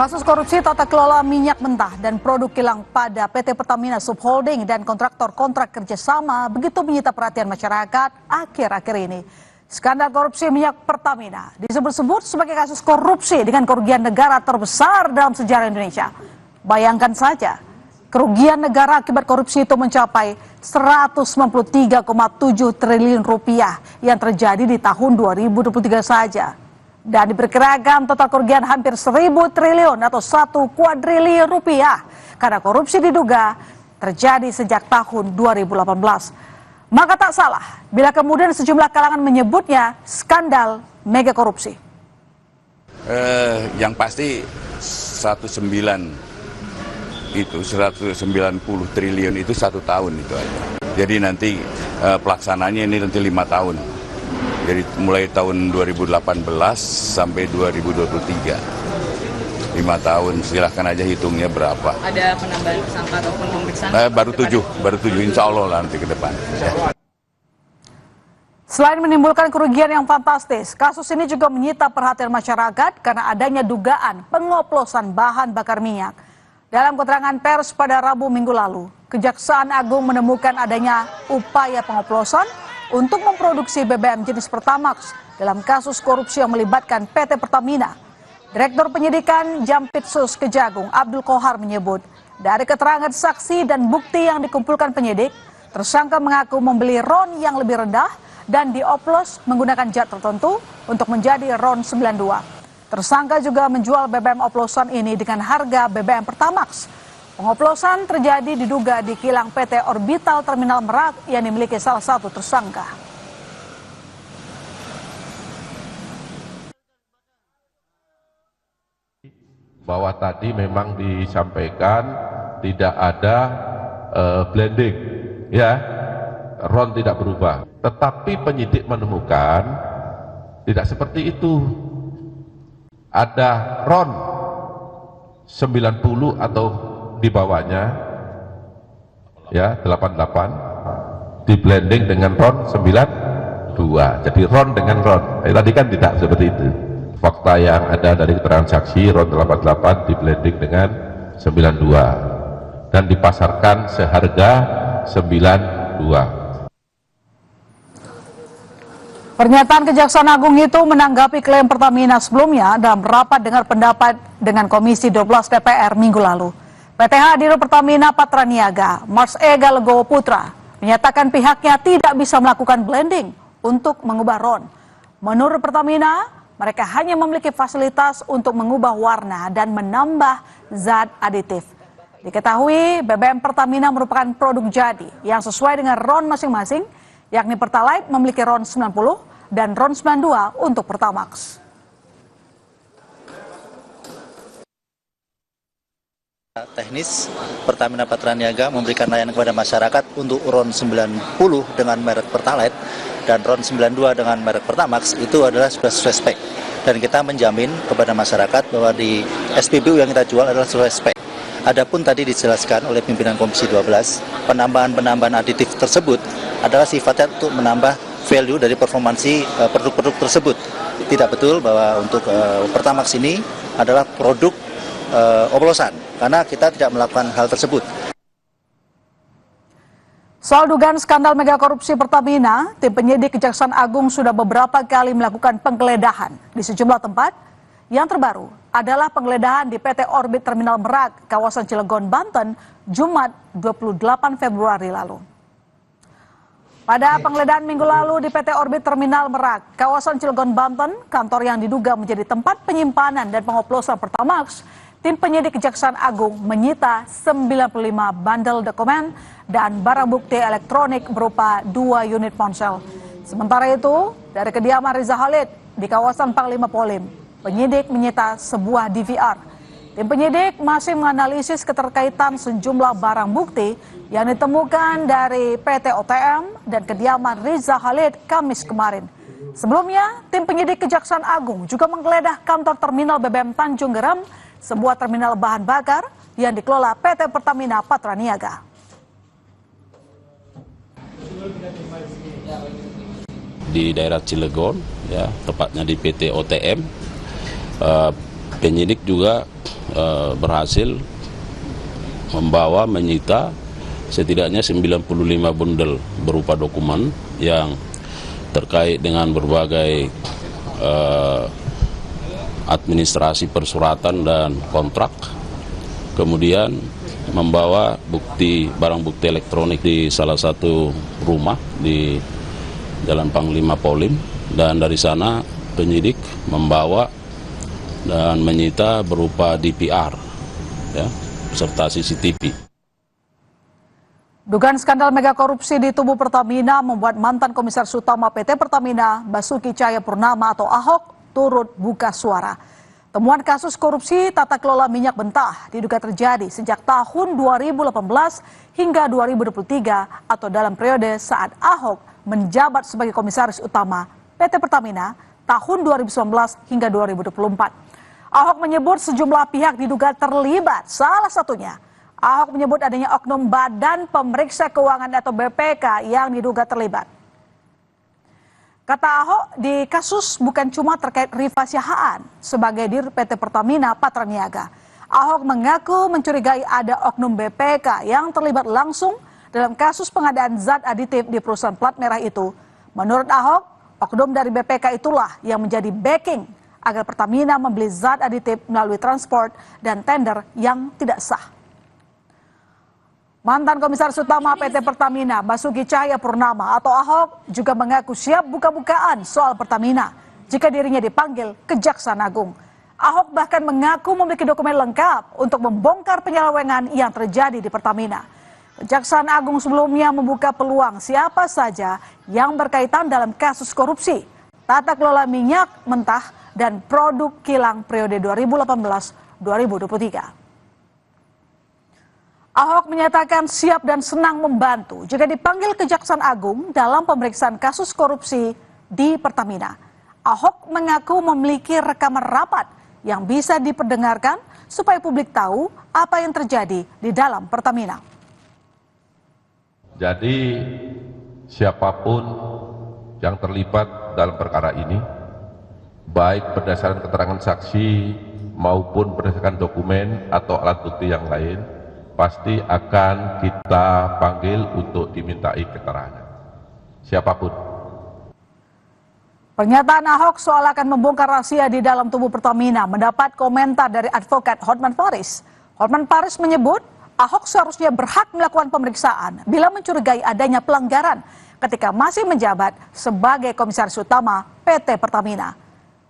Kasus korupsi tata kelola minyak mentah dan produk kilang pada PT Pertamina Subholding dan kontraktor kontrak kerjasama begitu menyita perhatian masyarakat akhir-akhir ini. Skandal korupsi minyak Pertamina disebut-sebut sebagai kasus korupsi dengan kerugian negara terbesar dalam sejarah Indonesia. Bayangkan saja, kerugian negara akibat korupsi itu mencapai 193,7 triliun rupiah yang terjadi di tahun 2023 saja. Dan diperkirakan total kerugian hampir 1.000 triliun atau 1 kuadriliun rupiah karena korupsi diduga terjadi sejak tahun 2018. Maka tak salah bila kemudian sejumlah kalangan menyebutnya skandal mega korupsi. Yang pasti 190 triliun itu 1 tahun itu aja. Jadi nanti pelaksananya ini nanti 5 tahun. Jadi mulai tahun 2018 sampai 2023. 5 tahun, silahkan aja hitungnya berapa. Ada penambahan tersangka ataupun pemeriksaan? Baru 7, insya Allah nanti ke depan. Ya. Selain menimbulkan kerugian yang fantastis, kasus ini juga menyita perhatian masyarakat karena adanya dugaan pengoplosan bahan bakar minyak. Dalam keterangan pers pada Rabu minggu lalu, Kejaksaan Agung menemukan adanya upaya pengoplosan untuk memproduksi BBM jenis Pertamax dalam kasus korupsi yang melibatkan PT Pertamina. Direktur Penyidikan Jampitsus Kejagung Abdul Kohar menyebut, dari keterangan saksi dan bukti yang dikumpulkan penyidik, tersangka mengaku membeli RON yang lebih rendah dan dioplos menggunakan zat tertentu untuk menjadi RON 92. Tersangka juga menjual BBM oplosan ini dengan harga BBM Pertamax. Pengoplosan terjadi diduga di kilang PT Orbital Terminal Merak yang dimiliki salah satu tersangka. Bahwa tadi memang disampaikan tidak ada blending, ya, RON tidak berubah. Tetapi penyidik menemukan tidak seperti itu. Ada RON 90 atau di bawahnya, ya, 88 di blending dengan RON 92. Jadi RON dengan RON. Tadi kan tidak seperti itu. Fakta yang ada dari keterangan saksi, RON 88 di blending dengan 92 dan dipasarkan seharga 92. Pernyataan Kejaksaan Agung itu menanggapi klaim Pertamina sebelumnya dalam rapat dengar pendapat dengan Komisi 12 DPR minggu lalu. PTH Dirut Pertamina Patraniaga, Mars Ega Legowo Putra, menyatakan pihaknya tidak bisa melakukan blending untuk mengubah RON. Menurut Pertamina, mereka hanya memiliki fasilitas untuk mengubah warna dan menambah zat aditif. Diketahui BBM Pertamina merupakan produk jadi yang sesuai dengan RON masing-masing, yakni Pertalite memiliki RON 90 dan RON 92 untuk Pertamax. Teknis, Pertamina Patraniaga memberikan layanan kepada masyarakat untuk RON 90 dengan merek Pertalite dan RON 92 dengan merek Pertamax itu adalah sudah sesuai spek. Dan kita menjamin kepada masyarakat bahwa di SPBU yang kita jual adalah sesuai spek. Adapun tadi dijelaskan oleh pimpinan Komisi 12, penambahan aditif tersebut adalah sifatnya untuk menambah value dari performansi produk-produk tersebut. Tidak betul bahwa untuk Pertamax ini adalah produk oplosan, karena kita tidak melakukan hal tersebut. Soal dugaan skandal mega korupsi Pertamina, tim penyidik Kejaksaan Agung sudah beberapa kali melakukan penggeledahan di sejumlah tempat. Yang terbaru adalah penggeledahan di PT Orbit Terminal Merak, kawasan Cilegon, Banten, Jumat 28 Februari lalu. Pada penggeledahan minggu lalu di PT Orbit Terminal Merak, kawasan Cilegon, Banten, kantor yang diduga menjadi tempat penyimpanan dan pengoplosan Pertamax, tim penyidik Kejaksaan Agung menyita 95 bandel dokumen dan barang bukti elektronik berupa 2 unit ponsel. Sementara itu, dari kediaman Riza Khalid di kawasan Panglima Polim, penyidik menyita sebuah DVR. Tim penyidik masih menganalisis keterkaitan sejumlah barang bukti yang ditemukan dari PT OTM dan kediaman Riza Khalid Kamis kemarin. Sebelumnya, tim penyidik Kejaksaan Agung juga menggeledah kantor terminal BBM Tanjung Geram, sebuah terminal bahan bakar yang dikelola PT Pertamina Patraniaga. Di daerah Cilegon, ya, tepatnya di PT OTM, penyidik juga berhasil membawa menyita setidaknya 95 bundel berupa dokumen yang terkait dengan berbagai administrasi persuratan dan kontrak, kemudian membawa barang bukti elektronik di salah satu rumah di Jalan Panglima Polim, dan dari sana penyidik membawa dan menyita berupa DPR ya, serta CCTV. Dugaan skandal mega korupsi di tubuh Pertamina membuat mantan Komisaris Utama PT Pertamina Basuki Cahayapurnama atau Ahok turut buka suara. Temuan kasus korupsi tata kelola minyak mentah diduga terjadi sejak tahun 2018 hingga 2023 atau dalam periode saat Ahok menjabat sebagai Komisaris Utama PT Pertamina tahun 2019 hingga 2024. Ahok menyebut sejumlah pihak diduga terlibat, salah satunya Ahok menyebut adanya oknum Badan Pemeriksa Keuangan atau BPK yang diduga terlibat. Kata Ahok, di kasus bukan cuma terkait Rifa Siahaan sebagai dir PT Pertamina Patraniaga. Ahok mengaku mencurigai ada oknum BPK yang terlibat langsung dalam kasus pengadaan zat aditif di perusahaan plat merah itu. Menurut Ahok, oknum dari BPK itulah yang menjadi backing agar Pertamina membeli zat aditif melalui transport dan tender yang tidak sah. Mantan Komisaris Utama PT Pertamina Basuki Cahayapurnama atau Ahok juga mengaku siap buka-bukaan soal Pertamina jika dirinya dipanggil Kejaksaan Agung. Ahok bahkan mengaku memiliki dokumen lengkap untuk membongkar penyelewengan yang terjadi di Pertamina. Kejaksaan Agung sebelumnya membuka peluang siapa saja yang berkaitan dalam kasus korupsi, tata kelola minyak mentah, dan produk kilang periode 2018-2023. Ahok menyatakan siap dan senang membantu jika dipanggil Kejaksaan Agung dalam pemeriksaan kasus korupsi di Pertamina. Ahok mengaku memiliki rekaman rapat yang bisa diperdengarkan supaya publik tahu apa yang terjadi di dalam Pertamina. Jadi siapapun yang terlibat dalam perkara ini, baik berdasarkan keterangan saksi maupun berdasarkan dokumen atau alat bukti yang lain, pasti akan kita panggil untuk dimintai keterangan. Siapapun. Pernyataan Ahok soal akan membongkar rahasia di dalam tubuh Pertamina mendapat komentar dari advokat Hotman Paris. Hotman Paris menyebut Ahok seharusnya berhak melakukan pemeriksaan bila mencurigai adanya pelanggaran ketika masih menjabat sebagai Komisaris Utama PT Pertamina.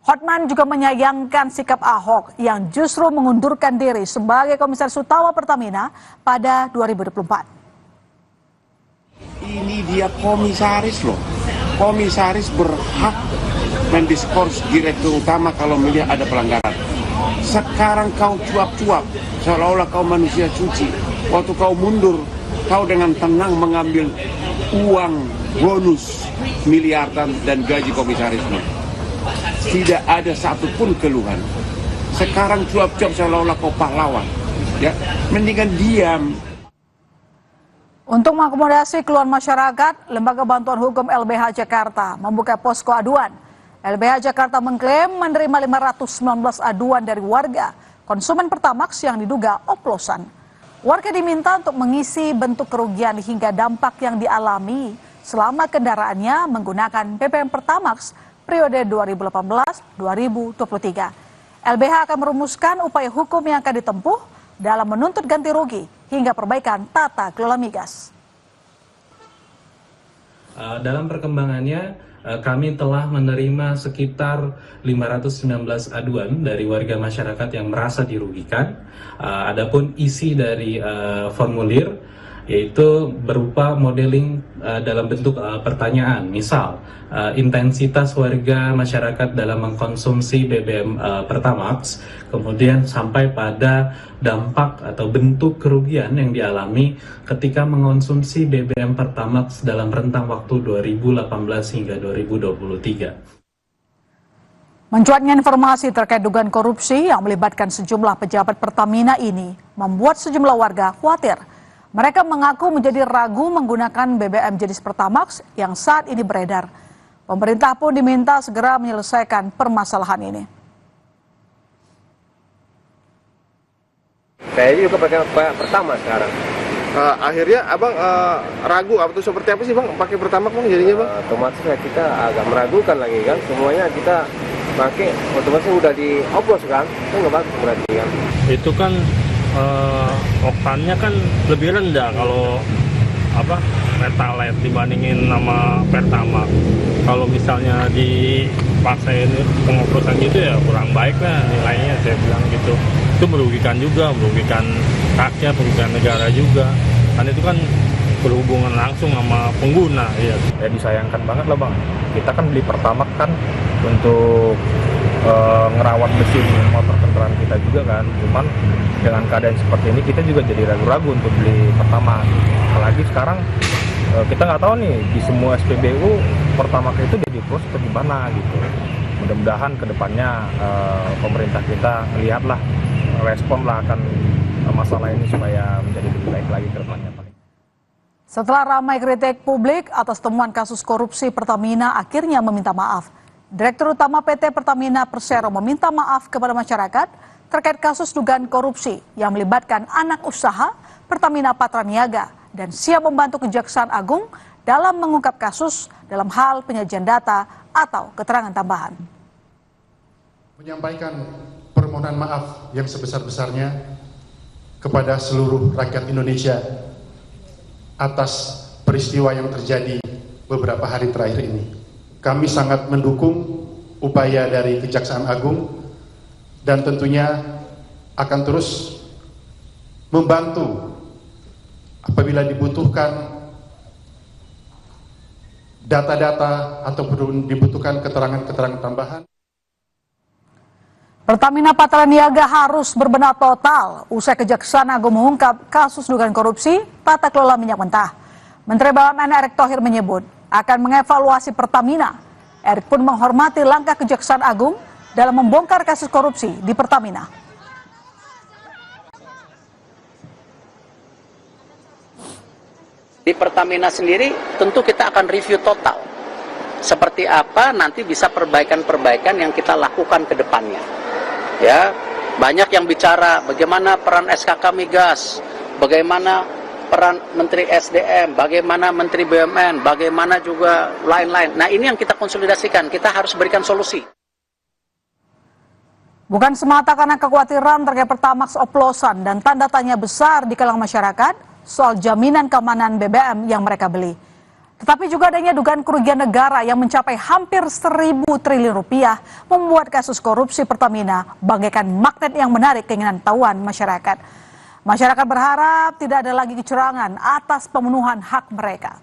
Hotman juga menyayangkan sikap Ahok yang justru mengundurkan diri sebagai Komisaris Utama Pertamina pada 2024. Ini dia komisaris loh. Komisaris berhak mendiskors direktur utama kalau melihat ada pelanggaran. Sekarang kau cuap-cuap seolah-olah kau manusia suci. Waktu kau mundur, kau dengan tenang mengambil uang bonus miliaran dan gaji komisarismu. Tidak ada satupun keluhan. Sekarang cuap-cuap seolah-olah kau pahlawan. Ya, mendingan diam. Untuk mengakomodasi keluhan masyarakat, Lembaga Bantuan Hukum LBH Jakarta membuka posko aduan. LBH Jakarta mengklaim menerima 519 aduan dari warga konsumen Pertamax yang diduga oplosan. Warga diminta untuk mengisi bentuk kerugian hingga dampak yang dialami selama kendaraannya menggunakan BBM Pertamax periode 2018-2023. LBH akan merumuskan upaya hukum yang akan ditempuh dalam menuntut ganti rugi hingga perbaikan tata kelola migas. Dalam perkembangannya, kami telah menerima sekitar 519 aduan dari warga masyarakat yang merasa dirugikan. Adapun isi dari formulir yaitu berupa modeling dalam bentuk pertanyaan, misal intensitas warga masyarakat dalam mengkonsumsi BBM Pertamax, kemudian sampai pada dampak atau bentuk kerugian yang dialami ketika mengonsumsi BBM Pertamax dalam rentang waktu 2018 hingga 2023. Mencuatnya informasi terkait dugaan korupsi yang melibatkan sejumlah pejabat Pertamina ini membuat sejumlah warga khawatir. Mereka mengaku menjadi ragu menggunakan BBM jenis Pertamax yang saat ini beredar. Pemerintah pun diminta segera menyelesaikan permasalahan ini. Saya juga pakai Pertamax sekarang. Akhirnya abang ragu atau seperti apa sih bang pakai Pertamax bang jadinya bang? Otomatis kita agak meragukan lagi kan, semuanya kita pakai otomatis udah dioplos kan, itu nggak bagus berarti kan. Itu kan oktannya kan lebih rendah kalau Pertalite dibandingin sama Pertamax. Kalau misalnya dipaksain pengoplosan gitu ya kurang baik lah nilainya, saya bilang gitu. Itu merugikan juga, merugikan rakyat, merugikan negara juga. Karena itu kan berhubungan langsung sama pengguna. Ya disayangkan banget lah bang. Kita kan beli Pertamax kan untuk ngerawat mesin motor kendaraan kita juga kan. Cuman dengan keadaan seperti ini kita juga jadi ragu-ragu untuk beli Pertamax. Apalagi sekarang kita nggak tahu nih di semua SPBU Pertamax itu jadi plus atau gimana gitu. Mudah-mudahan kedepannya pemerintah kita lihatlah, responlah akan masalah ini supaya menjadi lebih baik lagi ke depannya. Setelah ramai kritik publik atas temuan kasus korupsi Pertamina akhirnya meminta maaf. Direktur Utama PT Pertamina Persero meminta maaf kepada masyarakat terkait kasus dugaan korupsi yang melibatkan anak usaha Pertamina Patraniaga dan siap membantu Kejaksaan Agung dalam mengungkap kasus dalam hal penyajian data atau keterangan tambahan. Menyampaikan permohonan maaf yang sebesar-besarnya kepada seluruh rakyat Indonesia atas peristiwa yang terjadi beberapa hari terakhir ini. Kami sangat mendukung upaya dari Kejaksaan Agung dan tentunya akan terus membantu apabila dibutuhkan data-data ataupun dibutuhkan keterangan-keterangan tambahan. Pertamina Patraniaga harus berbenah total usai Kejaksaan Agung mengungkap kasus dugaan korupsi tata kelola minyak mentah. Menteri BUMN Erick Thohir menyebut akan mengevaluasi Pertamina. Erick pun menghormati langkah Kejaksaan Agung dalam membongkar kasus korupsi di Pertamina. Di Pertamina sendiri tentu kita akan review total. Seperti apa nanti bisa perbaikan-perbaikan yang kita lakukan ke depannya. Ya, banyak yang bicara bagaimana peran SKK Migas, bagaimana peran Menteri SDM, bagaimana Menteri BUMN, bagaimana juga lain-lain. Nah, ini yang kita konsolidasikan, kita harus berikan solusi. Bukan semata karena kekhawatiran terkait Pertamax oplosan dan tanda tanya besar di kalangan masyarakat soal jaminan keamanan BBM yang mereka beli. Tetapi juga adanya dugaan kerugian negara yang mencapai hampir 1.000 triliun rupiah membuat kasus korupsi Pertamina bagaikan magnet yang menarik keinginan tahuan masyarakat. Masyarakat berharap tidak ada lagi kecurangan atas pemenuhan hak mereka.